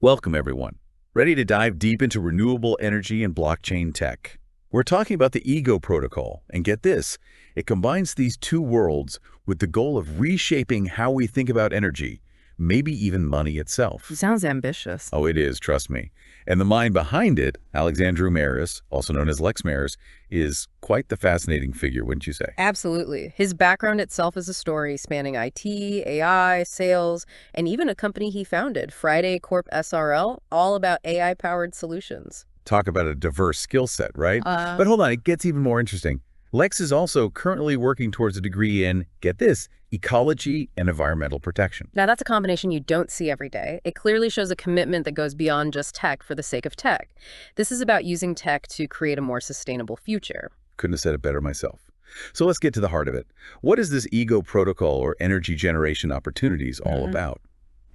Welcome, everyone. Ready to dive deep into renewable energy and blockchain tech? We're talking about the EGO protocol, and get this, it combines these two worlds with the goal of reshaping how we think about energy, maybe even money itself. Sounds ambitious. Oh, it is, trust me. And the mind behind it, Alexandru Mareș, also known as Lex Mareș, is quite the fascinating figure, wouldn't you say? Absolutely. His background itself is a story spanning IT, AI, sales, and even a company he founded, Friday Corp SRL, all about AI-powered solutions. Talk about a diverse skill set, right? But hold on, it gets even more interesting. Lex is also currently working towards a degree in, get this, ecology and environmental protection. Now, that's a combination you don't see every day. It clearly shows a commitment that goes beyond just tech for the sake of tech. This is about using tech to create a more sustainable future. Couldn't have said it better myself. So let's get to the heart of it. What is this EGO protocol or energy generation opportunities all about?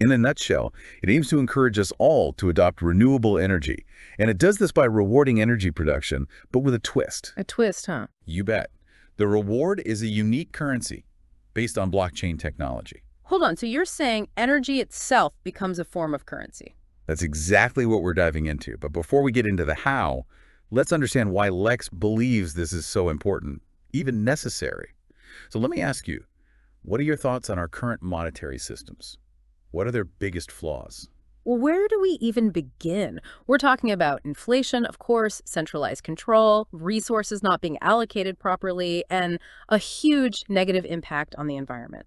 In a nutshell, it aims to encourage us all to adopt renewable energy. And it does this by rewarding energy production, but with a twist. A twist, huh? You bet. The reward is a unique currency based on blockchain technology. Hold on, so you're saying energy itself becomes a form of currency? That's exactly what we're diving into. But before we get into the how, let's understand why Lex believes this is so important, even necessary. So let me ask you, what are your thoughts on our current monetary systems? What are their biggest flaws? Well, where do we even begin? We're talking about inflation, of course, centralized control, resources not being allocated properly, and a huge negative impact on the environment.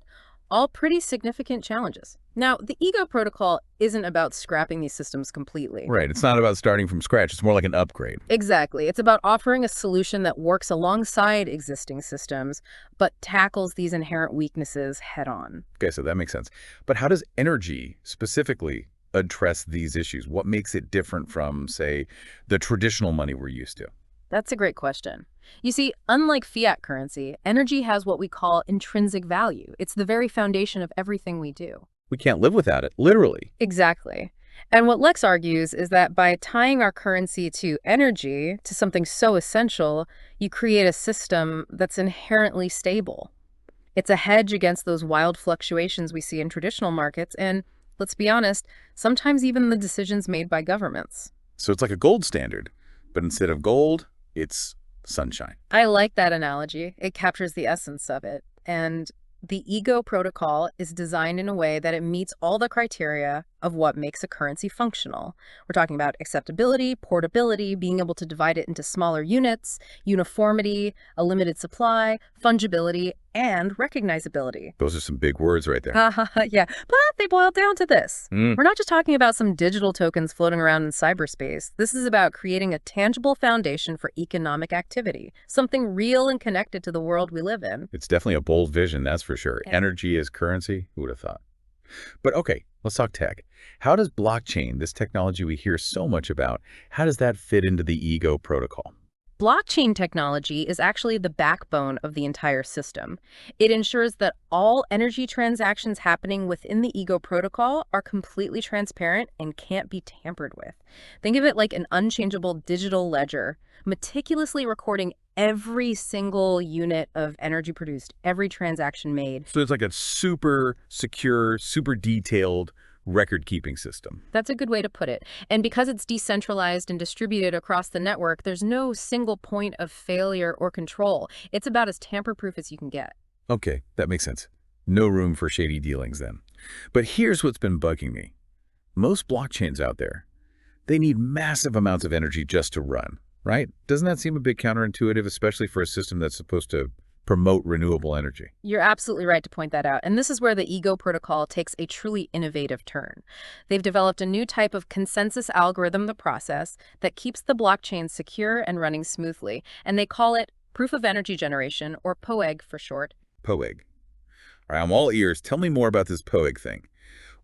All pretty significant challenges. Now, the EGO protocol isn't about scrapping these systems completely. Right. It's not about starting from scratch. It's more like an upgrade. Exactly. It's about offering a solution that works alongside existing systems, but tackles these inherent weaknesses head on. Okay, so that makes sense. But how does energy specifically address these issues? What makes it different from, say, the traditional money we're used to? That's a great question. You see, unlike fiat currency, energy has what we call intrinsic value. It's the very foundation of everything we do. We can't live without it, literally. Exactly. And what Lex argues is that by tying our currency to energy, to something so essential, you create a system that's inherently stable. It's a hedge against those wild fluctuations we see in traditional markets and, let's be honest, sometimes even the decisions made by governments. So it's like a gold standard, but instead of gold, it's sunshine. I like that analogy. It captures the essence of it. And the EGO protocol is designed in a way that it meets all the criteria of what makes a currency functional. We're talking about acceptability, portability, being able to divide it into smaller units, uniformity, a limited supply, fungibility, and recognizability. Those are some big words right there. Yeah, but they boil down to this. We're not just talking about some digital tokens floating around in cyberspace. This is about creating a tangible foundation for economic activity, something real and connected to the world we live in. It's definitely a bold vision, that's for sure. Yeah. Energy as currency, who would have thought? But okay, let's talk tech. How does blockchain, this technology we hear so much about, how does that fit into the EGO protocol? Blockchain technology is actually the backbone of the entire system. It ensures that all energy transactions happening within the EGO protocol are completely transparent and can't be tampered with. Think of it like an unchangeable digital ledger, meticulously recording every single unit of energy produced, every transaction made. So it's like a super secure, super detailed record-keeping system. That's a good way to put it. And because it's decentralized and distributed across the network, there's no single point of failure or control. It's about as tamper-proof as you can get. Okay, that makes sense. No room for shady dealings then. But here's what's been bugging me. Most blockchains out there, they need massive amounts of energy just to run, right? Doesn't that seem a bit counterintuitive, especially for a system that's supposed to promote renewable energy? You're absolutely right to point that out. And this is where the EGO protocol takes a truly innovative turn. They've developed a new type of consensus algorithm, the process, that keeps the blockchain secure and running smoothly. And they call it proof of energy generation, or PoEG for short. PoEG. All right, I'm all ears. Tell me more about this PoEG thing.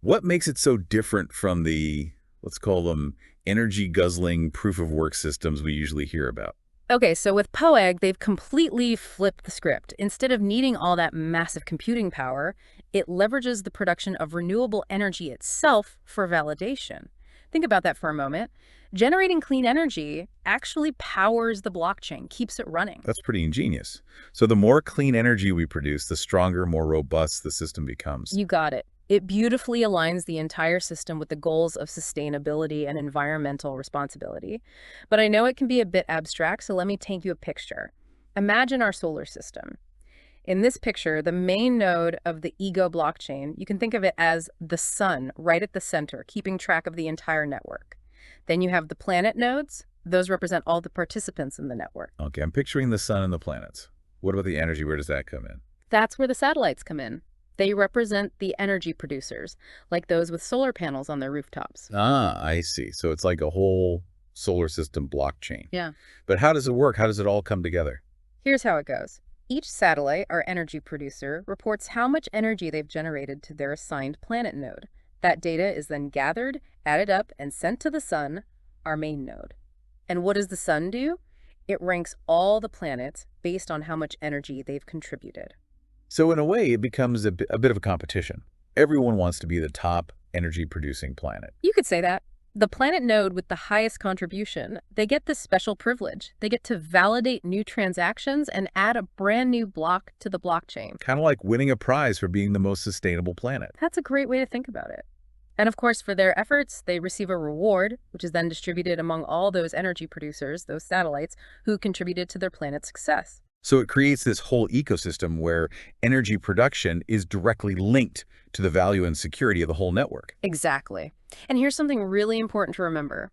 What makes it so different from the, let's call them, energy-guzzling proof-of-work systems we usually hear about? Okay, so with PoEG, they've completely flipped the script. Instead of needing all that massive computing power, it leverages the production of renewable energy itself for validation. Think about that for a moment. Generating clean energy actually powers the blockchain, keeps it running. That's pretty ingenious. So the more clean energy we produce, the stronger, more robust the system becomes. You got it. It beautifully aligns the entire system with the goals of sustainability and environmental responsibility. But I know it can be a bit abstract, so let me take you a picture. Imagine our solar system. In this picture, the main node of the Ego blockchain, you can think of it as the sun right at the center, keeping track of the entire network. Then you have the planet nodes. Those represent all the participants in the network. Okay, I'm picturing the sun and the planets. What about the energy? Where does that come in? That's where the satellites come in. They represent the energy producers, like those with solar panels on their rooftops. Ah, I see. So it's like a whole solar system blockchain. Yeah. But how does it work? How does it all come together? Here's how it goes. Each satellite, or energy producer, reports how much energy they've generated to their assigned planet node. That data is then gathered, added up, and sent to the sun, our main node. And what does the sun do? It ranks all the planets based on how much energy they've contributed. So in a way, it becomes a bit of a competition. Everyone wants to be the top energy-producing planet. You could say that. The planet node with the highest contribution, they get this special privilege. They get to validate new transactions and add a brand new block to the blockchain. Kind of like winning a prize for being the most sustainable planet. That's a great way to think about it. And of course, for their efforts, they receive a reward, which is then distributed among all those energy producers, those satellites, who contributed to their planet's success. So it creates this whole ecosystem where energy production is directly linked to the value and security of the whole network. Exactly. And here's something really important to remember.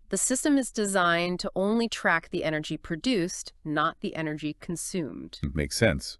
The system is designed to only track the energy produced, not the energy consumed. Makes sense.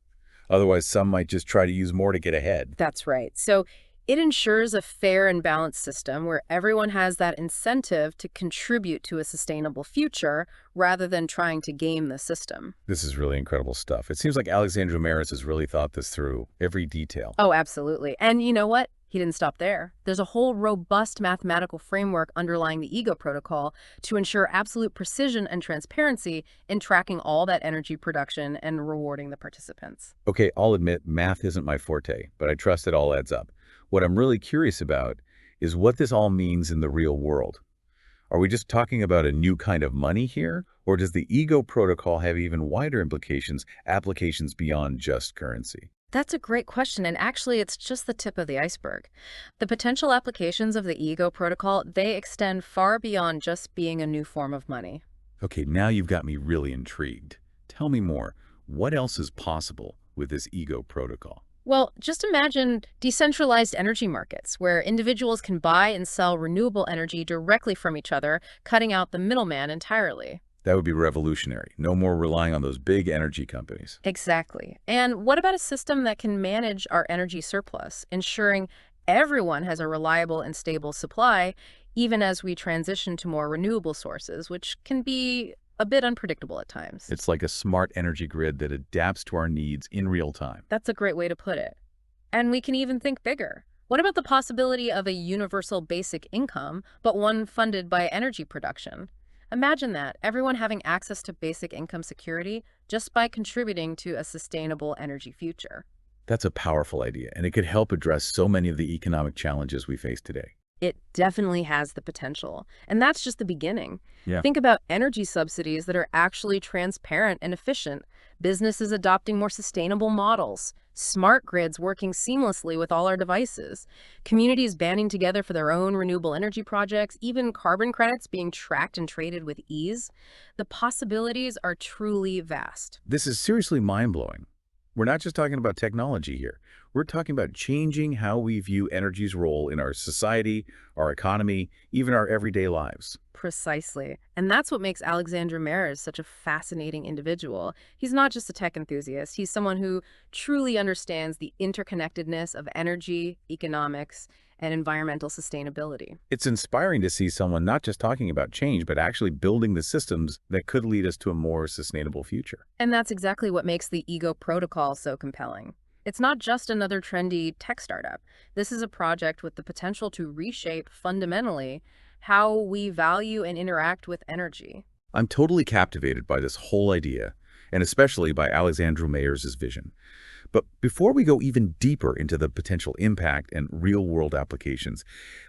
Otherwise, some might just try to use more to get ahead. That's right. So it ensures a fair and balanced system where everyone has that incentive to contribute to a sustainable future rather than trying to game the system. This is really incredible stuff. It seems like Alexandru Mareș has really thought this through, every detail. Oh, absolutely. And you know what? He didn't stop there. There's a whole robust mathematical framework underlying the Ego protocol to ensure absolute precision and transparency in tracking all that energy production and rewarding the participants. Okay, I'll admit math isn't my forte, but I trust it all adds up. What I'm really curious about is what this all means in the real world. Are we just talking about a new kind of money here? Or does the Ego protocol have even wider implications, applications beyond just currency? That's a great question, and actually it's just the tip of the iceberg. The potential applications of the Ego protocol, they extend far beyond just being a new form of money. Okay, now you've got me really intrigued. Tell me more. What else is possible with this Ego protocol? Well, just imagine decentralized energy markets where individuals can buy and sell renewable energy directly from each other, cutting out the middleman entirely. That would be revolutionary. No more relying on those big energy companies. Exactly. And what about a system that can manage our energy surplus, ensuring everyone has a reliable and stable supply, even as we transition to more renewable sources, which can be a bit unpredictable at times? It's like a smart energy grid that adapts to our needs in real time. That's a great way to put it. And we can even think bigger. What about the possibility of a universal basic income, but one funded by energy production? Imagine that, everyone having access to basic income security just by contributing to a sustainable energy future. That's a powerful idea, and it could help address so many of the economic challenges we face today. It definitely has the potential. And that's just the beginning. Yeah. Think about energy subsidies that are actually transparent and efficient, businesses adopting more sustainable models, smart grids working seamlessly with all our devices, communities banding together for their own renewable energy projects, even carbon credits being tracked and traded with ease. The possibilities are truly vast. This is seriously mind-blowing. We're not just talking about technology here. We're talking about changing how we view energy's role in our society, our economy, even our everyday lives. Precisely. And that's what makes Alexandru Mareș such a fascinating individual. He's not just a tech enthusiast. He's someone who truly understands the interconnectedness of energy, economics, and environmental sustainability. It's inspiring to see someone not just talking about change, but actually building the systems that could lead us to a more sustainable future. And that's exactly what makes the Ego protocol so compelling. It's not just another trendy tech startup. This is a project with the potential to reshape fundamentally how we value and interact with energy. I'm totally captivated by this whole idea, and especially by Alexandru Mareș's vision. But before we go even deeper into the potential impact and real-world applications,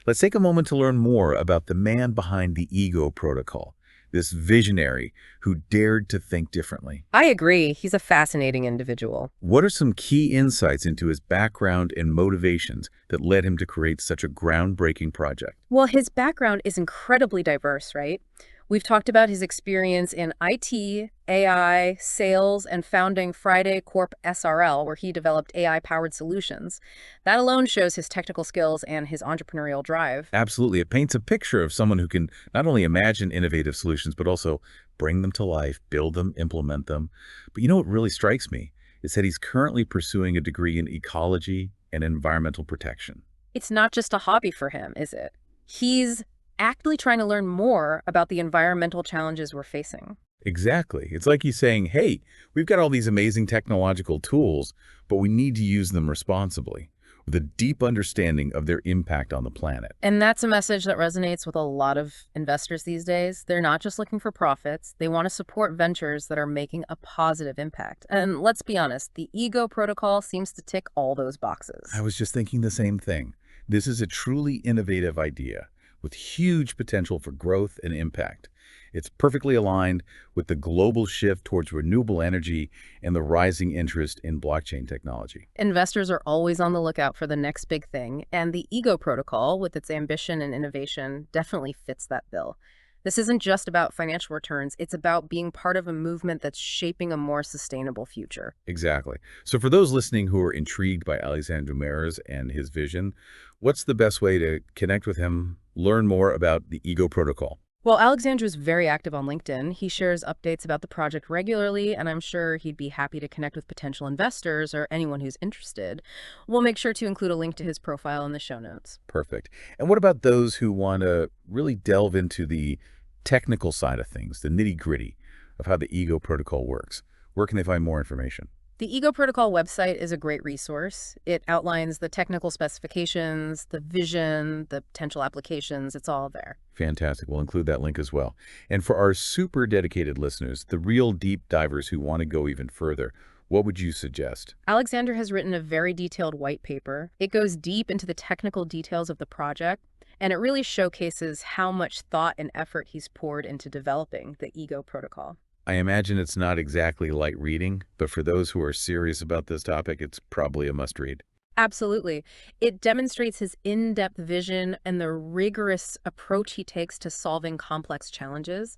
let's take a moment to learn more about the man behind the Ego protocol. this visionary who dared to think differently. I agree. He's a fascinating individual. What are some key insights into his background and motivations that led him to create such a groundbreaking project? Well, his background is incredibly diverse, right? We've talked about his experience in IT, AI, sales, and founding Friday Corp SRL, where he developed AI-powered solutions. That alone shows his technical skills and his entrepreneurial drive. Absolutely. It paints a picture of someone who can not only imagine innovative solutions, but also bring them to life, build them, implement them. But you know what really strikes me is that he's currently pursuing a degree in ecology and environmental protection. It's not just a hobby for him, is it? He's actively trying to learn more about the environmental challenges we're facing. Exactly. It's like he's saying, hey, we've got all these amazing technological tools, but we need to use them responsibly, with a deep understanding of their impact on the planet. And that's a message that resonates with a lot of investors these days. They're not just looking for profits. They want to support ventures that are making a positive impact. And let's be honest, the Ego protocol seems to tick all those boxes. I was just thinking the same thing. This is a truly innovative idea with huge potential for growth and impact. It's perfectly aligned with the global shift towards renewable energy and the rising interest in blockchain technology. Investors are always on the lookout for the next big thing, and the Ego protocol, with its ambition and innovation, definitely fits that bill. This isn't just about financial returns, it's about being part of a movement that's shaping a more sustainable future. Exactly. So for those listening who are intrigued by Alexandru Mareș and his vision, what's the best way to connect with him, learn more about the Ego protocol? Well, Alexandru is very active on LinkedIn. He shares updates about the project regularly, and I'm sure he'd be happy to connect with potential investors or anyone who's interested. We'll make sure to include a link to his profile in the show notes. Perfect. And what about those who want to really delve into the technical side of things, the nitty-gritty of how the Ego protocol works? Where can they find more information? The Ego Protocol website is a great resource. It outlines the technical specifications, the vision, the potential applications. It's all there. Fantastic. We'll include that link as well. And for our super dedicated listeners, the real deep divers who want to go even further, what would you suggest? Alexander has written a very detailed white paper. It goes deep into the technical details of the project, and it really showcases how much thought and effort he's poured into developing the Ego Protocol. I imagine it's not exactly light reading, but for those who are serious about this topic, it's probably a must-read. Absolutely. It demonstrates his in-depth vision and the rigorous approach he takes to solving complex challenges.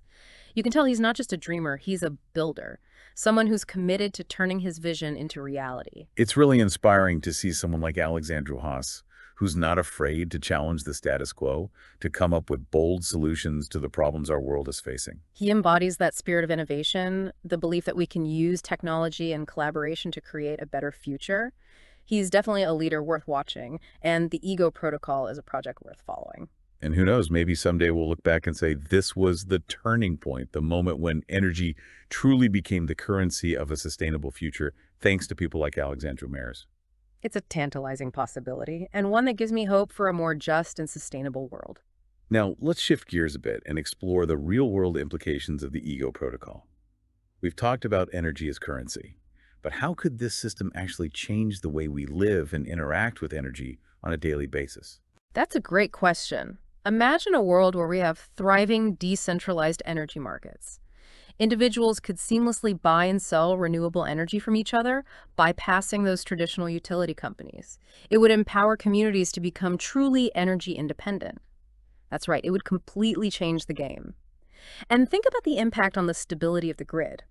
You can tell he's not just a dreamer, he's a builder, someone who's committed to turning his vision into reality. It's really inspiring to see someone like Alexandru Mareș, who's not afraid to challenge the status quo, to come up with bold solutions to the problems our world is facing. He embodies that spirit of innovation, the belief that we can use technology and collaboration to create a better future. He's definitely a leader worth watching, and the Ego Protocol is a project worth following. And who knows, maybe someday we'll look back and say this was the turning point, the moment when energy truly became the currency of a sustainable future, thanks to people like Alexandru Mareș. It's a tantalizing possibility, and one that gives me hope for a more just and sustainable world. Now, let's shift gears a bit and explore the real-world implications of the Ego protocol. We've talked about energy as currency, but how could this system actually change the way we live and interact with energy on a daily basis? That's a great question. Imagine a world where we have thriving, decentralized energy markets. Individuals could seamlessly buy and sell renewable energy from each other, bypassing those traditional utility companies. It would empower communities to become truly energy independent. That's right, it would completely change the game. And think about the impact on the stability of the grid.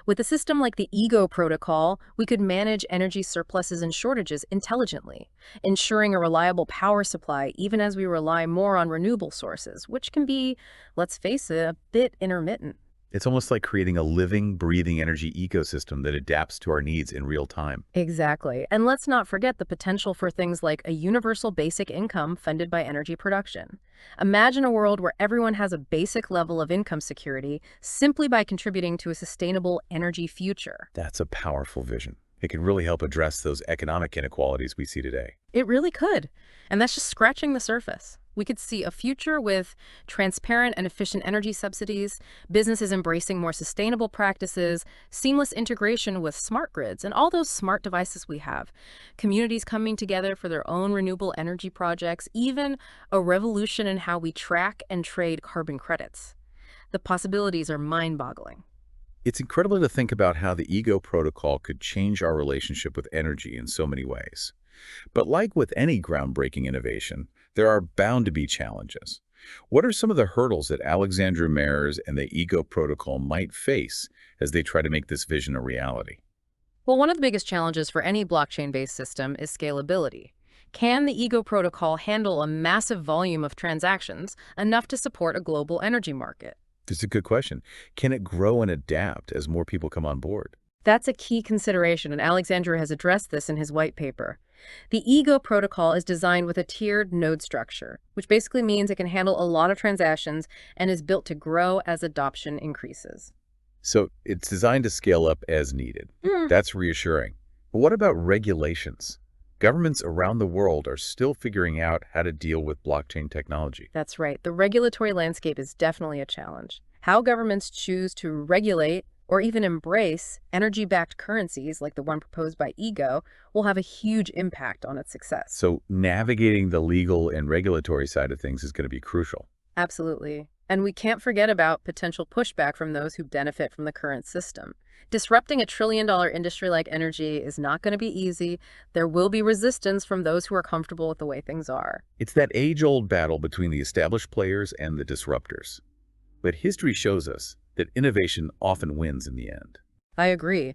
With a system like the Ego protocol, we could manage energy surpluses and shortages intelligently, ensuring a reliable power supply even as we rely more on renewable sources, which can be, let's face it, a bit intermittent. It's almost like creating a living, breathing energy ecosystem that adapts to our needs in real time. Exactly. And let's not forget the potential for things like a universal basic income funded by energy production. Imagine a world where everyone has a basic level of income security simply by contributing to a sustainable energy future. That's a powerful vision. It could really help address those economic inequalities we see today. It really could. And that's just scratching the surface. We could see a future with transparent and efficient energy subsidies, businesses embracing more sustainable practices, seamless integration with smart grids and all those smart devices we have, communities coming together for their own renewable energy projects, even a revolution in how we track and trade carbon credits. The possibilities are mind-boggling. It's incredible to think about how the ego protocol could change our relationship with energy in so many ways. But like with any groundbreaking innovation, there are bound to be challenges. What are some of the hurdles that Alexandru Mareș and the ego protocol might face as they try to make this vision a reality? Well, one of the biggest challenges for any blockchain-based system is scalability. Can the ego protocol handle a massive volume of transactions, enough to support a global energy market? It's a good question. Can it grow and adapt as more people come on board? That's a key consideration, and Alexandru has addressed this in his white paper. The ego protocol is designed with a tiered node structure, which basically means it can handle a lot of transactions and is built to grow as adoption increases. So it's designed to scale up as needed. That's reassuring. But what about regulations? Governments around the world are still figuring out how to deal with blockchain technology. That's right. The regulatory landscape is definitely a challenge. How governments choose to regulate or even embrace energy-backed currencies like the one proposed by Ego will have a huge impact on its success. So navigating the legal and regulatory side of things is going to be crucial. Absolutely. And we can't forget about potential pushback from those who benefit from the current system. Disrupting a trillion-dollar industry like energy is not going to be easy. There will be resistance from those who are comfortable with the way things are. It's that age-old battle between the established players and the disruptors. But history shows us that innovation often wins in the end. I agree.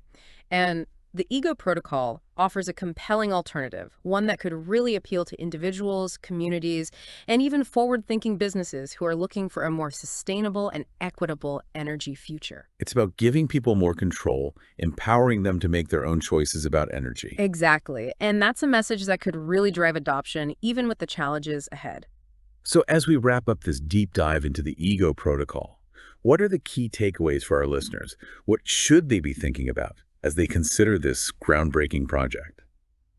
And the Ego protocol offers a compelling alternative, one that could really appeal to individuals, communities, and even forward-thinking businesses who are looking for a more sustainable and equitable energy future. It's about giving people more control, empowering them to make their own choices about energy. Exactly. And that's a message that could really drive adoption, even with the challenges ahead. So as we wrap up this deep dive into the Ego protocol, what are the key takeaways for our listeners? What should they be thinking about as they consider this groundbreaking project?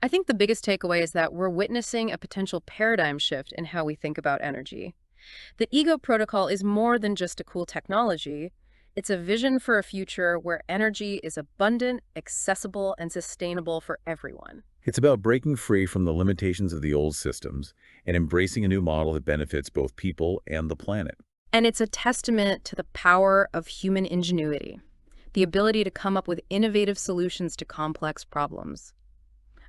I think the biggest takeaway is that we're witnessing a potential paradigm shift in how we think about energy. The Ego protocol is more than just a cool technology. It's a vision for a future where energy is abundant, accessible, and sustainable for everyone. It's about breaking free from the limitations of the old systems and embracing a new model that benefits both people and the planet. And it's a testament to the power of human ingenuity, the ability to come up with innovative solutions to complex problems.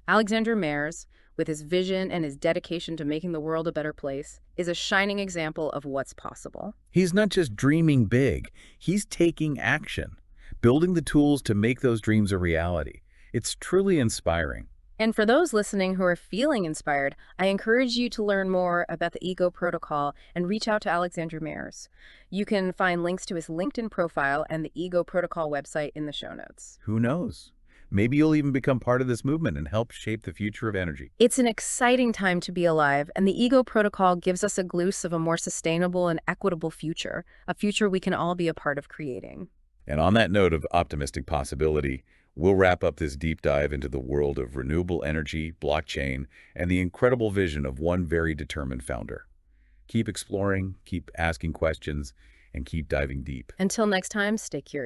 Alexandru Mareș, with his vision and his dedication to making the world a better place, is a shining example of what's possible. He's not just dreaming big, he's taking action, building the tools to make those dreams a reality. It's truly inspiring. And for those listening who are feeling inspired, I encourage you to learn more about the Ego protocol and reach out to Alexandru Mareș. You can find links to his LinkedIn profile and the Ego protocol website in the show notes. Who knows? Maybe you'll even become part of this movement and help shape the future of energy. It's an exciting time to be alive, and the Ego protocol gives us a glimpse of a more sustainable and equitable future, a future we can all be a part of creating. And on that note of optimistic possibility, we'll wrap up this deep dive into the world of renewable energy, blockchain, and the incredible vision of one very determined founder. Keep exploring, keep asking questions, and keep diving deep. Until next time, stay curious.